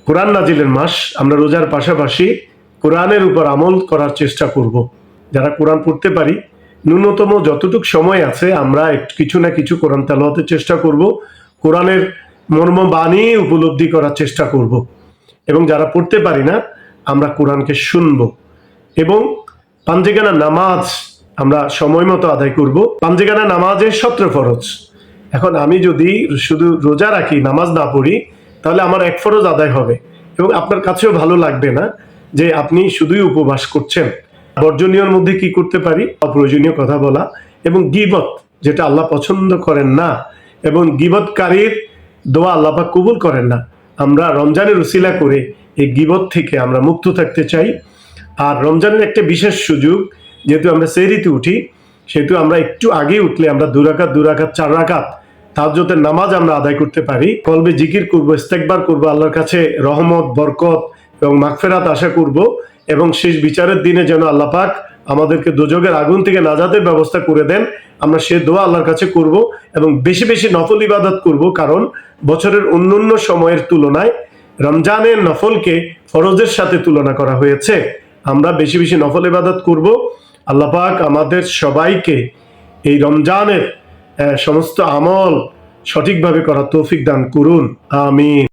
কোরআন নাজিলের মাস, আমরা রোজার পাশাপাশি কোরআনের উপর আমল করার চেষ্টা করব। যারা কোরআন পড়তে পারি, ন্যূনতম যতটুকু সময় আছে আমরা কিছু না কিছু কোরআন তেলাওয়াতের চেষ্টা করব, কোরআনের মর্ম বাণী উপলব্ধি করার চেষ্টা করব। এবং যারা পড়তে পারি না, আমরা কোরআনকে শুনব। এবং পাঞ্জেগানা নামাজ আমরা সময় মতো আদায় করব। পাঞ্জেগানা নামাজের 17 ফরজ। এখন আমি যদি শুধু রোজা রাখি, নামাজ না পড়ি, তাহলে আমার 1 ফরজ আদায় হবে এবং আপনার কাছেও ভালো লাগবে না যে আপনি শুধুই উপবাস করছেন। বর্জনীয়র মধ্যে কি করতে পারি? অপ্রয়োজনীয় কথা বলা এবং গীবত, যেটা আল্লাহ পছন্দ করেন না, এবং গীবতকারীর দোয়া আল্লাহ পাক কবুল করেন না। আমরা রমজানের উসিলা করে এই গীবত থেকে আমরা মুক্ত থাকতে চাই। আর রমজানের একটা বিশেষ সুযোগ, যেহেতু আমরা সেহরিতে উঠি, সেহেতু আমরা একটু আগে উঠলে আমরা 2 রাকাত 4 রাকাত তাহাজ্জুদের নামাজ আমরা আদায় করতে পারি। কলবে জিকির করব, ইস্তেগফার করব, আল্লাহর কাছে রহমত, বরকত এবং মাগফিরাত আশা করব, এবং শেষ বিচারের দিনে যেন আল্লাহ পাক আমাদেরকে দোজখের আগুন থেকে নাজাতের ব্যবস্থা করে দেন। আমরা সে দোয়া আল্লাহর কাছে করব এবং বেশি বেশি নফল ইবাদত করব, কারণ বছরের অন্যান্য সময়ের তুলনায় রমজানের নফলকে ফরজের সাথে তুলনা করা হয়েছে। আমরা বেশি বেশি নফল ইবাদত করব। আল্লাহ পাক আমাদের সবাইকে এই রমজানের সমস্ত আমল সঠিকভাবে করার তৌফিক দান করুন। আমিন।